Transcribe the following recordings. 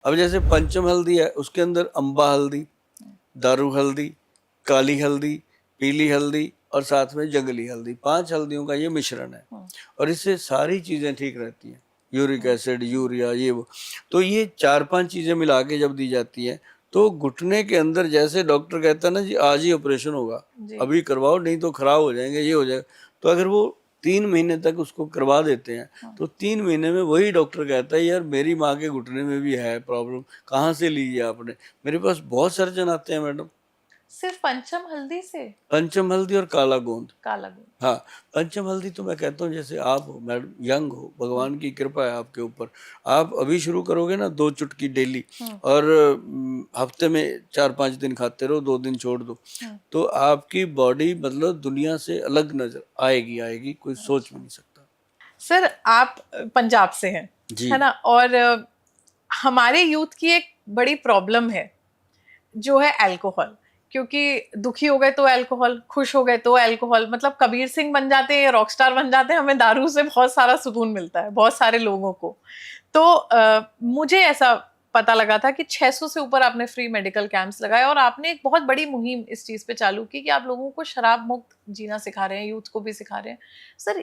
अब जैसे पंचम हल्दी है, उसके अंदर अम्बा हल्दी, दारू हल्दी, काली हल्दी, पीली हल्दी और साथ में जंगली हल्दी, 5 हल्दियों का ये मिश्रण है। और इससे सारी चीजें ठीक रहती हैं, यूरिक एसिड, यूरिया, ये वो। तो ये 4-5 चीजें मिला के जब दी जाती है तो घुटने के अंदर, जैसे डॉक्टर कहता है ना जी आज ही ऑपरेशन होगा, अभी करवाओ नहीं तो खराब हो जाएंगे, ये हो जाएगा, तो अगर वो 3 महीने तक उसको करवा देते हैं तो 3 महीने में वही डॉक्टर कहता है यार मेरी माँ के घुटने में भी है प्रॉब्लम, कहाँ से ली है आपने। मेरे पास बहुत सर्जन आते हैं मैडम। सिर्फ पंचम हल्दी से? पंचम हल्दी और काला गोंद। काला गोंद। हाँ, पंचम हल्दी तो मैं कहता हूँ जैसे आप हो मैडम, यंग हो, भगवान की कृपा है आपके ऊपर, आप अभी शुरू करोगे ना 2 चुटकी डेली, और हफ्ते में 4-5 दिन खाते रहो, 2 दिन छोड़ दो, तो आपकी बॉडी मतलब दुनिया से अलग नजर आएगी, कोई सोच भी नहीं सकता। सर आप पंजाब से हैं, है ना, और हमारे यूथ की एक बड़ी प्रॉब्लम है जो है अल्कोहल। क्योंकि दुखी हो गए तो अल्कोहल, खुश हो गए तो अल्कोहल, मतलब कबीर सिंह बन जाते हैं, रॉक स्टार बन जाते हैं, हमें दारू से बहुत सारा सुकून मिलता है बहुत सारे लोगों को। तो मुझे ऐसा पता लगा था कि 600 से ऊपर आपने फ्री मेडिकल कैंप्स लगाए और आपने एक बहुत बड़ी मुहिम इस चीज पे चालू की कि आप लोगों को शराब मुक्त जीना सिखा रहे हैं, यूथ को भी सिखा रहे हैं। सर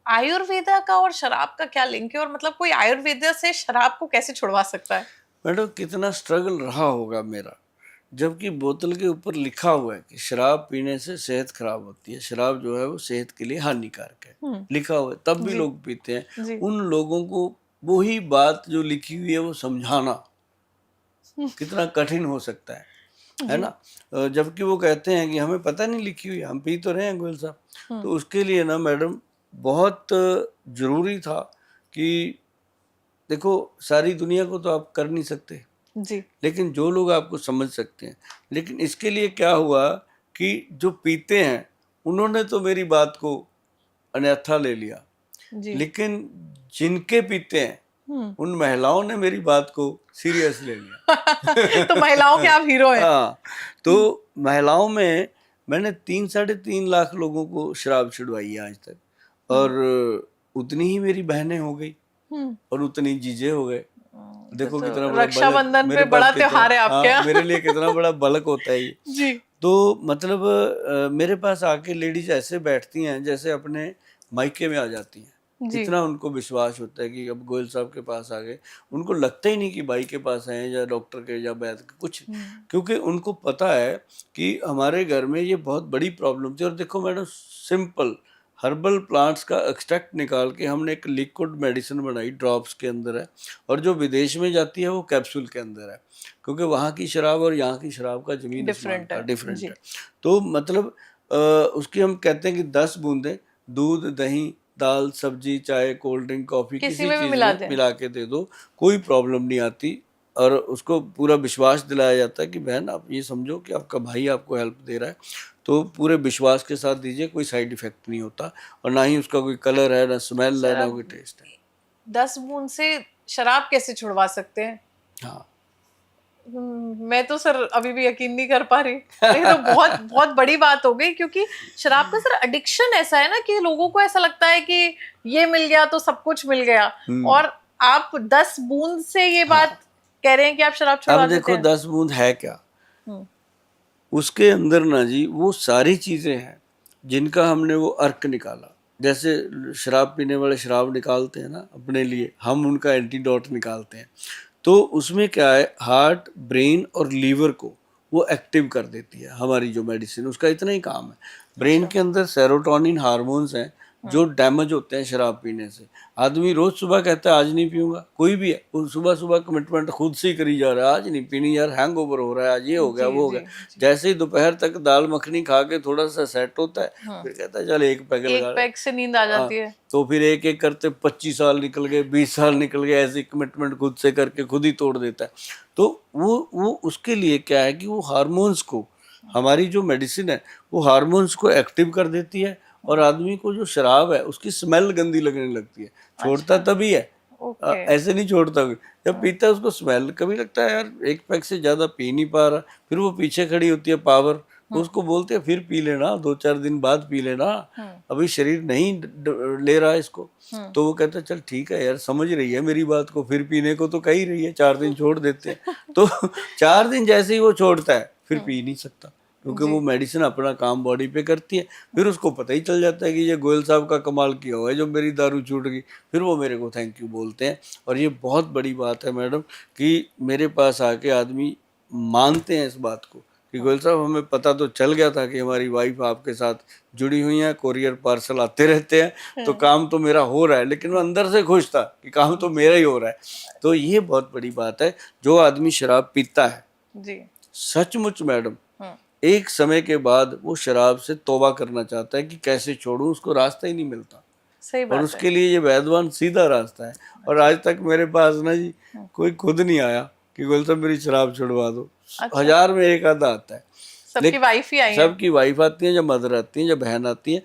आयुर्वेदा का और शराब का क्या लिंक है, और मतलब कोई आयुर्वेदा से शराब को कैसे छुड़वा सकता है? मैडम कितना स्ट्रगल रहा होगा मेरा, जबकि बोतल के ऊपर लिखा हुआ है कि शराब पीने से सेहत खराब होती है, शराब जो है वो सेहत के लिए हानिकारक है, लिखा हुआ है, तब भी लोग पीते हैं। उन लोगों को वही बात जो लिखी हुई है वो समझाना कितना कठिन हो सकता है ना। जबकि वो कहते हैं कि हमें पता नहीं लिखी हुई, हम पी तो रहे हैं गोयल साहब। तो उसके लिए ना मैडम बहुत जरूरी था कि देखो सारी दुनिया को तो आप कर नहीं सकते जी, लेकिन जो लोग आपको समझ सकते हैं। लेकिन इसके लिए क्या हुआ कि जो पीते हैं उन्होंने तो मेरी बात को अन्यथा ले लिया, लेकिन जिनके पीते हैं उन महिलाओं ने मेरी बात को सीरियस ले लिया। तो महिलाओं के आप हीरो हैं। हाँ, तो महिलाओं में मैंने 3-3.5 लाख लोगों को शराब छुड़वाई है आज तक, और उतनी ही मेरी बहनें हो गई और उतनी जीजे हो गए। देखो तो कितना बड़ा रक्षाबंधन मेरे पे बड़ा पास त्योहार है आपके यहाँ। मेरे लिए कितना बड़ा बलक होता है ये। जी, तो मतलब मेरे पास आके लेडीज ऐसे बैठती हैं जैसे अपने मायके में आ जाती हैं। इतना उनको विश्वास होता है कि अब गोयल साहब के पास आ गए, उनको लगता ही नहीं कि भाई के पास आए या डॉक्टर के या वैद्य के कुछ, क्योंकि उनको पता है कि हमारे घर में ये बहुत बड़ी प्रॉब्लम थी। और देखो मैडम, सिंपल हर्बल प्लांट्स का एक्सट्रैक्ट निकाल के हमने एक लिक्विड मेडिसिन बनाई, ड्रॉप्स के अंदर है, और जो विदेश में जाती है वो कैप्सूल के अंदर है, क्योंकि वहाँ की शराब और यहाँ की शराब का जमीन आसमान का डिफरेंट है। तो मतलब उसकी हम कहते हैं कि 10 बूंदें दूध, दही, दाल, सब्जी, चाय, कोल्ड ड्रिंक, कॉफी किसी चीज में मिला के दे दो, कोई प्रॉब्लम नहीं आती। और उसको पूरा विश्वास दिलाया जाता है कि बहन आप ये समझो कि आपका भाई आपको हेल्प दे रहा है, तो पूरे विश्वास के साथ दीजिए, कोई साइड इफेक्ट नहीं होता, और ना ही उसका कोई कलर है, ना स्मेल है, ना कोई टेस्ट है। 10 बूंद से शराब कैसे छुड़वा सकते हैं? हाँ, मैं तो सर अभी भी यकीन नहीं कर पा रही। ये तो बहुत बहुत बड़ी बात हो गई, क्योंकि शराब का सर एडिक्शन ऐसा है ना कि लोगों को ऐसा लगता है कि ये मिल गया तो सब कुछ मिल गया, और आप 10 बूंद से ये बात कह रहे हैं कि आप शराब छुड़वा देते हैं। अब देखो 10 बूंद है क्या, उसके अंदर ना जी वो सारी चीजें हैं जिनका हमने वो अर्क निकाला। जैसे शराब पीने वाले शराब निकालते हैं ना अपने लिए, हम उनका एंटीडोट निकालते हैं। तो उसमें क्या है, हार्ट, ब्रेन और लीवर को वो एक्टिव कर देती है हमारी जो मेडिसिन, उसका इतना ही काम है। ब्रेन के अंदर सेरोटोनिन हार्मोन्स हैं जो डैमेज होते हैं शराब पीने से। आदमी रोज सुबह कहता है आज नहीं पीऊंगा, कोई भी है, वो सुबह सुबह कमिटमेंट खुद से ही करी जा रहा है, आज नहीं पीनी यार, हैंगओवर हो रहा है, आज ये हो गया वो हो गया। जैसे ही दोपहर तक दाल मखनी खा के थोड़ा सा सेट होता है, फिर कहता है चल एक पैग लगा, एक पैग से नींद आ जाती है। तो फिर एक एक करते 25 साल निकल गए, 20 साल निकल गए, ऐसी कमिटमेंट खुद से करके खुद ही तोड़ देता है। तो वो उसके लिए क्या है कि वो हार्मोन्स को, हमारी जो मेडिसिन है वो हार्मोन्स को एक्टिव कर देती है, और आदमी को जो शराब है उसकी स्मेल गंदी लगने लगती है। छोड़ता तभी है, ऐसे नहीं छोड़ता। जब पीता है उसको स्मेल कभी लगता है यार एक पैक से ज्यादा पी नहीं पा रहा, फिर वो पीछे खड़ी होती है पावर, उसको बोलते हैं फिर पी लेना, 2-4 दिन बाद पी लेना, अभी शरीर नहीं ले रहा इसको। तो वो कहता है चल ठीक है यार, समझ रही है मेरी बात को, फिर पीने को तो कह ही रही है, 4 दिन छोड़ देते हैं। तो 4 दिन जैसे ही वो छोड़ता है फिर पी नहीं सकता, क्योंकि वो मेडिसिन अपना काम बॉडी पे करती है। फिर उसको पता ही चल जाता है कि ये गोयल साहब का कमाल किया हुआ है जो मेरी दारू छूट गई। फिर वो मेरे को थैंक यू बोलते हैं। और ये बहुत बड़ी बात है मैडम कि मेरे पास आके आदमी मानते हैं इस बात को कि गोयल साहब हमें पता तो चल गया था कि हमारी वाइफ आपके साथ जुड़ी हुई है, कोरियर पार्सल आते रहते हैं, तो काम तो मेरा हो रहा है। लेकिन मैं अंदर से खुश था कि काम तो मेरा ही हो रहा है। तो ये बहुत बड़ी बात है। जो आदमी शराब पीता है जी, सचमुच मैडम, एक समय के बाद वो शराब से तौबा करना चाहता है कि कैसे छोड़ूं, उसको रास्ता ही नहीं मिलता। सही बात और उसके लिए ये वैद्यवान सीधा रास्ता है। और आज तक मेरे पास ना जी कोई खुद नहीं आया कि गोयल साहब मेरी शराब छुड़वा दो। 1000 में एक आधा आता है। सबकी वाइफ ही आई है। सबकी वाइफ आती है, जब मदर आती है, जब बहन आती है,